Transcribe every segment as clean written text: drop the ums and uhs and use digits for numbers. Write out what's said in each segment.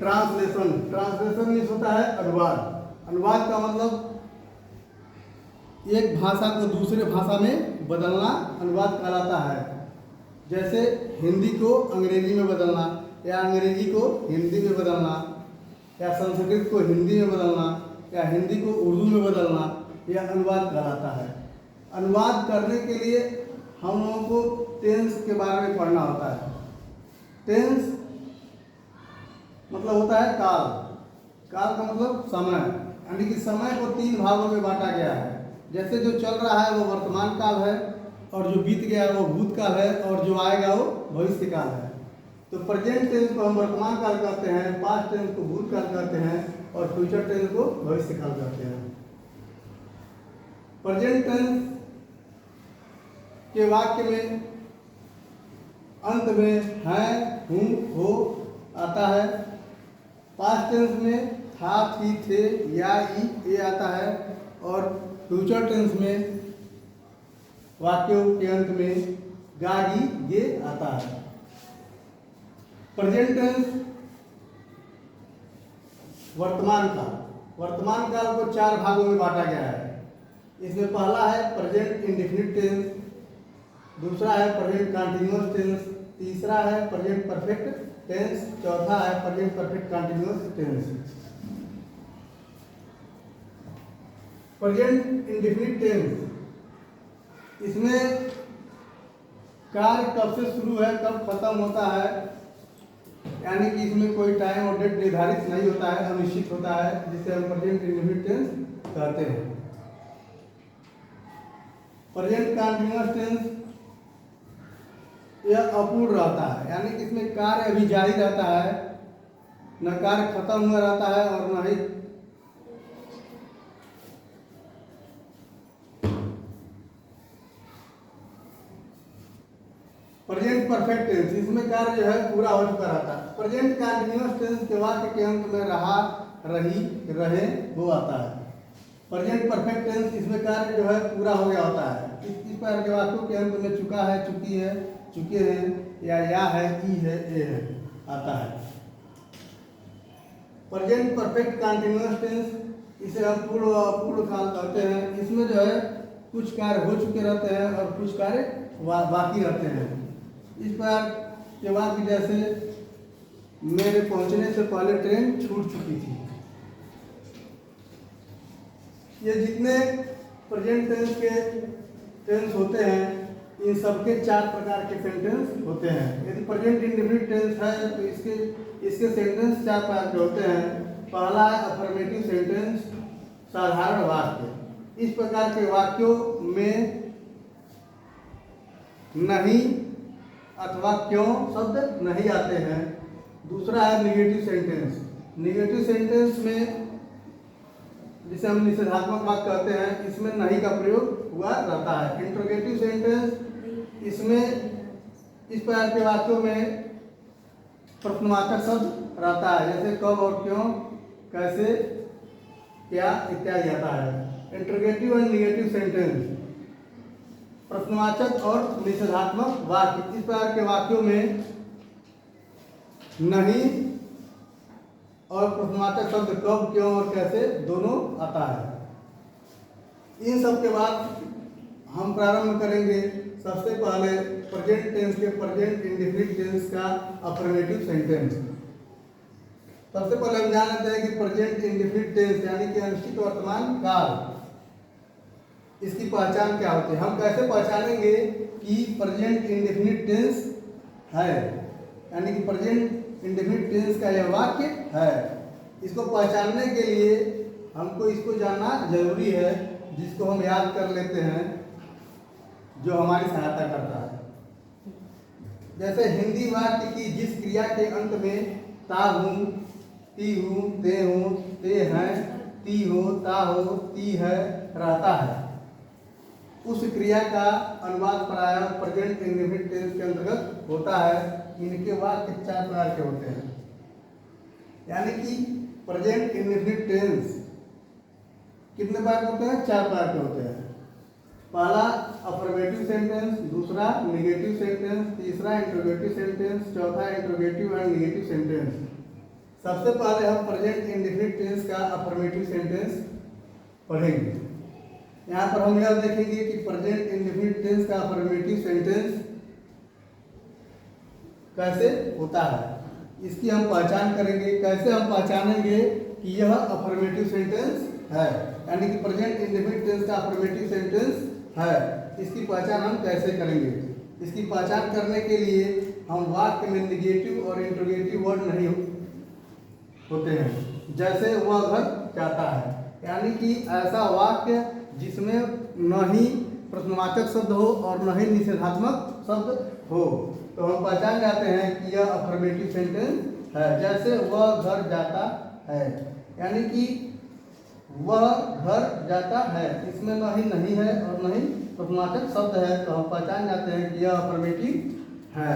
Translation, translation means होता है अनुवाद। अनुवाद का मतलब एक भाषा को दूसरे भाषा में बदलना अनुवाद कहलाता है। जैसे हिंदी को अंग्रेजी में बदलना, या अंग्रेजी को हिंदी में बदलना, या संस्कृत को हिंदी में बदलना, या हिंदी को उर्दू में बदलना, यह अनुवाद कहलाता है। अनुवाद करने के लिए हम लोगों को टेंस के बारे में पढ़ना होता है। टेंस मतलब होता है काल। काल का मतलब समय, यानी कि समय को 3 भागों में बांटा गया है। जैसे जो चल रहा है वो वर्तमान काल है, और जो बीत गया वो भूतकाल है, और जो आएगा वो भविष्य काल है। तो प्रेजेंट टेंस को हम वर्तमान काल कहते हैं, पास्ट टेंस को भूतकाल कहते हैं, और फ्यूचर टेंस को भविष्य काल कहते हैं। प्रेजेंट टेंस के वाक्य में अंत में है, हूँ, हो आता है। पास्ट टेंस में था, थी, थे, या, ई, ये आता है। और फ्यूचर टेंस में वाक्यों के अंत में गा, गी, ये आता है। प्रेजेंट टेंस वर्तमान काल। वर्तमान काल को 4 भागों में बांटा गया है। इसमें पहला है प्रेजेंट इंडेफिनिट टेंस, दूसरा है प्रेजेंट कंटीन्यूअस टेंस, तीसरा है प्रेजेंट परफेक्ट टेंस, चौथा है present perfect continuous tense. Present indefinite tense, इसमें कार्य कब से शुरू है कब खत्म होता है, यानी कि इसमें कोई टाइम और डेट निर्धारित नहीं होता है, अनिश्चित होता है, जिसे हम प्रेजेंट इंडेफिनिट टेंस कहते हैं। प्रेजेंट कंटीन्यूअस टेंस यह अपूर्ण रहता है, यानी कि इसमें कार्य अभी जारी रहता है, न कार्य खत्म हुआ रहता है और न ही प्रेजेंट परफेक्ट टेंस, इसमें कार्य जो है पूरा हो चुका रहता है। प्रेजेंट कंटीन्यूअस टेंस के वाक्य के अंत में रहा, रही, रहे, वो आता है। प्रेजेंट परफेक्ट टेंस, इसमें कार्य जो है पूरा हो गया होता है। इस प्रकार के वाक्यों के अंत में चुका है, चुकी है, चुके हैं, या है, ई है, ए है आता है। प्रेजेंट परफेक्ट कंटीन्यूअस टेंस, इसे हम पूर्ण अपूर्ण काल कहते हैं। इसमें जो है कुछ कार्य हो चुके रहते हैं और कुछ कार्य बाकी रहते हैं। इस प्रकार के वाक्य जैसे मेरे पहुंचने से पहले ट्रेन छूट चुकी थी। ये जितने प्रेजेंट टेंस के टेंस होते हैं, इन सबके 4 प्रकार के सेंटेंस होते हैं। यदि प्रेजेंट इंडेफिनिट टेंस है तो इसके सेंटेंस 4 प्रकार के होते हैं। पहला है अफर्मेटिव सेंटेंस, साधारण वाक्य। इस प्रकार के वाक्यों में नहीं अथवा क्यों शब्द नहीं आते हैं। दूसरा है निगेटिव सेंटेंस। निगेटिव सेंटेंस में, जिसे हम निषेधात्मक वाक्य कहते हैं, इसमें नहीं का प्रयोग हुआ रहता है। इंट्रोगेटिव सेंटेंस, इसमें इस प्रकार के वाक्यों में प्रश्नवाचक शब्द रहता है, जैसे कब और क्यों, कैसे, क्या इत्यादि आता है। इंट्रोगेटिव एंड निगेटिव सेंटेंस, प्रश्नवाचक और निषेधात्मक वाक्य। इस प्रकार के वाक्यों में नहीं और प्रश्नवाचक शब्द कब, क्यों और कैसे दोनों आता है। इन सब के बाद हम प्रारंभ करेंगे सबसे पहले प्रेजेंट टेंस के प्रेजेंट इंडेफिनिट टेंस का अफर्मेटिव सेंटेंस। सबसे पहले हम जान लेते हैं कि प्रेजेंट इंडेफिनिट टेंस यानी कि अनिश्चित वर्तमान काल, इसकी पहचान क्या होती है। हम कैसे पहचानेंगे कि प्रेजेंट इंडेफिनिट टेंस है, यानी कि प्रेजेंट इंडेफिनिट टेंस का यह वाक्य है। इसको पहचानने के लिए हमको इसको जानना जरूरी है, जिसको हम याद कर लेते हैं, जो हमारी सहायता करता है। जैसे हिंदी वाक्य की जिस क्रिया के अंत में ता हूँ, ती हूँ, ते हूँ, ते हैं, ती हो, ता हो, ती है रहता है, उस क्रिया का अनुवाद प्रायः प्रेजेंट इंडेफिनिट टेंस के अंतर्गत होता है। इनके वाक्य 4 प्रकार के होते हैं, यानी कि प्रेजेंट इंडेफिनिट टेंस कितने प्रकार के होते हैं? 4 प्रकार के होते हैं। पहला अफर्मेटिव सेंटेंस, दूसरा निगेटिव सेंटेंस, तीसरा इंट्रोगेटिव सेंटेंस, चौथा इंट्रोगेटिव एंड निगेटिव सेंटेंस। सबसे पहले हम प्रेजेंट इंडेफिनिट टेंस का अफर्मेटिव सेंटेंस पढ़ेंगे। यहाँ पर हम यह देखेंगे कि प्रेजेंट इंडेफिनिट टेंस का अफर्मेटिव सेंटेंस कैसे होता है, इसकी हम पहचान करेंगे। कैसे हम पहचानेंगे कि यह अफर्मेटिव सेंटेंस है, यानी कि प्रेजेंट इंडेफिनिट टेंस का अफर्मेटिव सेंटेंस है, इसकी पहचान हम कैसे करेंगे। इसकी पहचान करने के लिए हम वाक्य में निगेटिव और इंट्रोगेटिव वर्ड नहीं होते हैं। जैसे वह घर जाता है, यानी कि ऐसा वाक्य जिसमें न ही प्रश्नवाचक शब्द हो और न ही निषेधात्मक शब्द हो, तो हम पहचान जाते हैं कि यह अफर्मेटिव सेंटेंस है। जैसे वह घर जाता है, यानी कि वह घर जाता है, इसमें न ही नहीं है और न ही प्रश्नवाचक शब्द है, तो हम पहचान जाते हैं कि यह अफर्मेटिव है।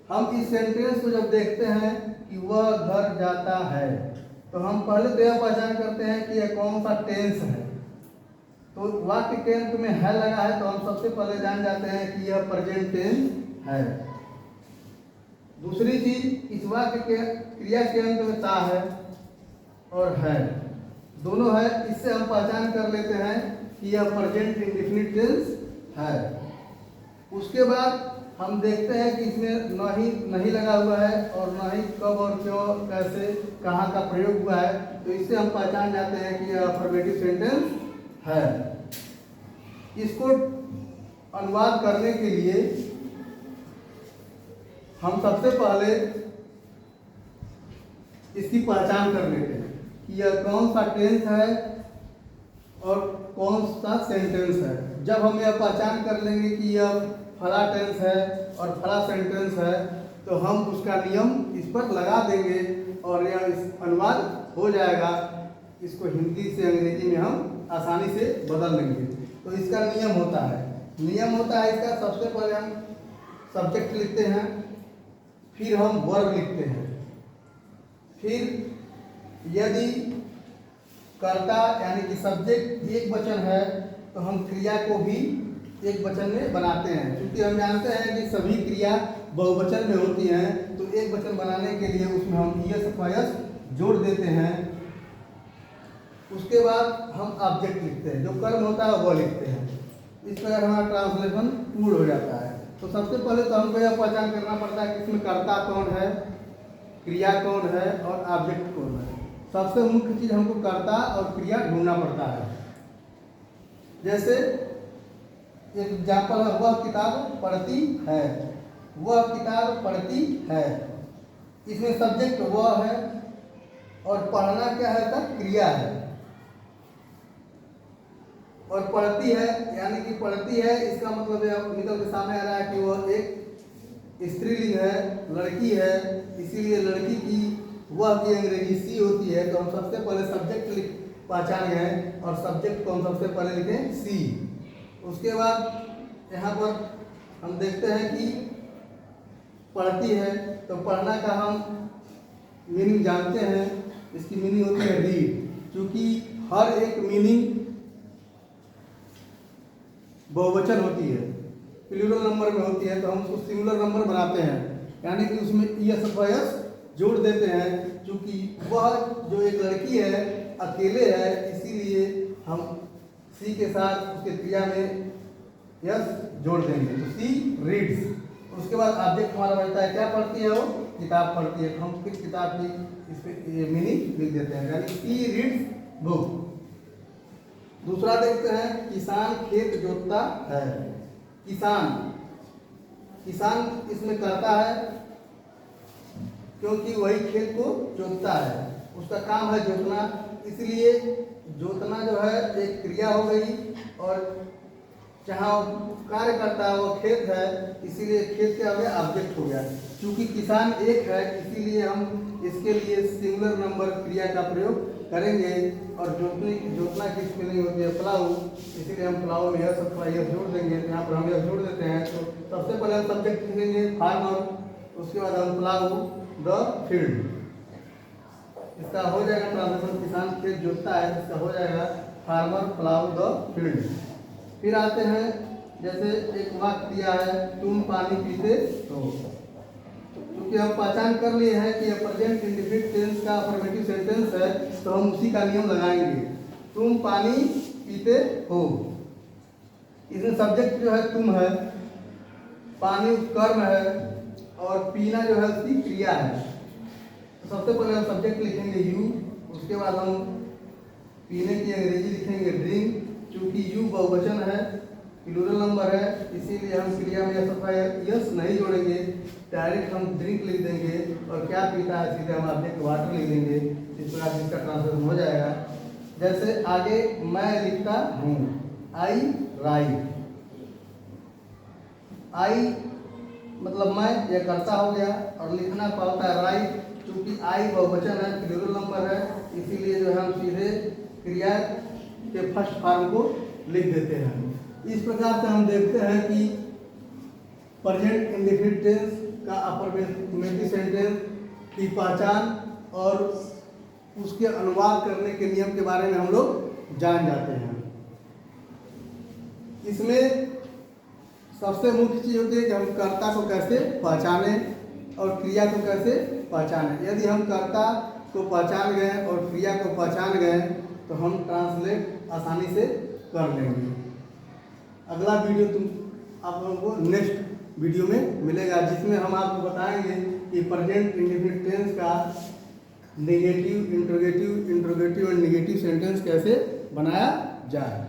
हम इस सेंटेंस को जब देखते हैं कि वह घर जाता है, तो हम पहले तो यह पहचान करते हैं कि यह कौन सा टेंस है। तो वाक्य के अंत में है लगा है, तो हम सबसे पहले जान जाते हैं कि यह प्रेजेंट टेंस है। दूसरी चीज, इस वाक्य के क्रिया के अंत में ता है और है, दोनों है, इससे हम पहचान कर लेते हैं कि यह प्रेजेंट इंडेफिनिट टेंस है। उसके बाद हम देखते हैं कि इसमें न ही नहीं लगा हुआ है और न ही कब और क्यों कैसे कहाँ का प्रयोग हुआ है, तो इससे हम पहचान जाते हैं कि यह अफर्मेटिव सेंटेंस है। इसको अनुवाद करने के लिए हम सबसे पहले इसकी पहचान कर लेते हैं कि यह कौन सा टेंस है और कौन सा सेंटेंस है। जब हम यह पहचान कर लेंगे कि यह फला टेंस है और फला सेंटेंस है, तो हम उसका नियम इस पर लगा देंगे और यह इस अनुवाद हो जाएगा। इसको हिंदी से अंग्रेजी में हम आसानी से बदल लेंगे। तो इसका नियम होता है इसका, सबसे पहले हम सब्जेक्ट लिखते हैं, फिर हम वर्ब लिखते हैं, फिर यदि कर्ता यानी कि सब्जेक्ट एक वचन है तो हम क्रिया को भी एक वचन में बनाते हैं। क्योंकि हम जानते हैं कि सभी क्रिया बहुवचन में होती हैं, तो एक वचन बनाने के लिए उसमें हम ईएस अथवा यस जोड़ देते हैं। उसके बाद हम ऑब्जेक्ट लिखते हैं, जो कर्म होता है वो लिखते हैं। इस प्रकार हमारा ट्रांसलेशन पूर्ण हो जाता है। तो सबसे पहले तो हमको यह पहचान करना पड़ता है कि इसमें कर्ता कौन है, क्रिया कौन है और ऑब्जेक्ट कौन है। सबसे मुख्य चीज हमको कर्ता और क्रिया ढूंढना पड़ता है। जैसे एक एग्जाम्पल है, वह किताब पढ़ती है, वह किताब पढ़ती है, इसमें सब्जेक्ट वह है और पढ़ना क्या है, तब क्रिया है। और पढ़ती है यानी कि पढ़ती है, इसका मतलब निकल के सामने आ रहा है कि वह एक स्त्रीलिंग है, लड़की है, इसीलिए लड़की की वह की अंग्रेजी सी होती है। तो हम सबसे पहले सब्जेक्ट पहचान गए और सब्जेक्ट को हम सबसे पहले लिखें सी। उसके बाद यहाँ पर हम देखते हैं कि पढ़ती है, तो पढ़ना का हम मीनिंग जानते हैं, इसकी मीनिंग होती है रीड। क्योंकि हर एक मीनिंग बहुवचन होती है, प्लूरल नंबर में होती है, तो हम उसको सिंगुलर नंबर बनाते हैं, यानी कि उसमें ईएस अथवा यस जोड़ देते हैं। क्योंकि वह जो एक लड़की है अकेले है, इसीलिए हम सी के साथ उसके क्रिया में यस जोड़ देंगे, तो सी रीड्स। उसके बाद ऑब्जेक्ट हमारा बनता है, क्या पढ़ती है, वो किताब पढ़ती है, तो हम फिर किताब की इस पर मीनिंग लिख देते हैं, यानी सी रीड्स बुक। दूसरा देखते हैं, किसान खेत जोतता है। किसान इसमें करता है क्योंकि वही खेत को जोतता है, उसका काम है जोतना, इसलिए जोतना जो है एक क्रिया हो गई और जहाँ कार्य करता है वो खेत है, इसीलिए खेत क्या हो गया, ऑब्जेक्ट हो गया। क्योंकि किसान एक है, इसीलिए हम इसके लिए सिंगुलर नंबर क्रिया का प्रयोग करेंगे। और जोतना की स्पेलिंग होती है प्लाऊ, इसीलिए हम प्लाऊ में यस अथवा यस जोड़ देंगे। तो यहाँ पर हम यस जोड़ देते हैं। तो सबसे पहले हम सब्जेक्ट लिखेंगे फार्मर, उसके बाद हम प्लाऊ द फील्ड, इसका हो जाएगा ट्रांसलेशन, किसान खेत जोतता है, इसका हो जाएगा फार्मर प्लाऊ द फील्ड। फिर आते हैं, जैसे एक वाक्य दिया है, तुम पानी पीते हो, तो चूँकि हम पहचान कर लिए हैं कि यह प्रेजेंट इंडेफिनिट टेंस का अफर्मेटिव सेंटेंस है, तो हम उसी का नियम लगाएंगे। तुम पानी पीते हो, इसमें सब्जेक्ट जो है तुम है, पानी कर्म है और पीना जो है उसकी क्रिया है। तो सबसे पहले हम सब्जेक्ट लिखेंगे यू, उसके बाद हम पीने की अंग्रेजी लिखेंगे ड्रिंक। चूँकि यू बहुवचन है, प्लूरल नंबर है, इसीलिए हम क्रिया में यस अथवा यस नहीं जोड़ेंगे, डायरेक्ट हम ड्रिंक लिख देंगे। और क्या पीता है, सीधे हम ऑब्जेक्ट वाटर लिख देंगे। इस प्रकार इसका ट्रांसलेशन हो जाएगा। जैसे आगे मैं लिखता हूँ, आई राइट। आई मतलब मैं, यह करता हो गया, और लिखना क्या होता है राइट। चूँकि आई बहुवचन है, प्लूरल नंबर है, इसीलिए जो है हम सीधे क्रिया के फर्स्ट फॉर्म को लिख देते हैं। इस प्रकार से हम देखते हैं कि प्रेजेंट इंडेफिनिट टेंस का अफर्मेटिव सेंटेंस की पहचान और उसके अनुवाद करने के नियम के बारे में हम लोग जान जाते हैं। इसमें सबसे मुख्य चीज़ होती है कि हम कर्ता को कैसे पहचाने और क्रिया को कैसे पहचाने। यदि हम कर्ता को पहचान गए और क्रिया को पहचान गए तो हम ट्रांसलेट आसानी से कर लेंगे। अगला वीडियो आप लोगों को नेक्स्ट वीडियो में मिलेगा, जिसमें हम आपको बताएंगे कि प्रेजेंट इंडेफिनिट टेंस का negative, interrogative and negative sentence कैसे बनाया जाए।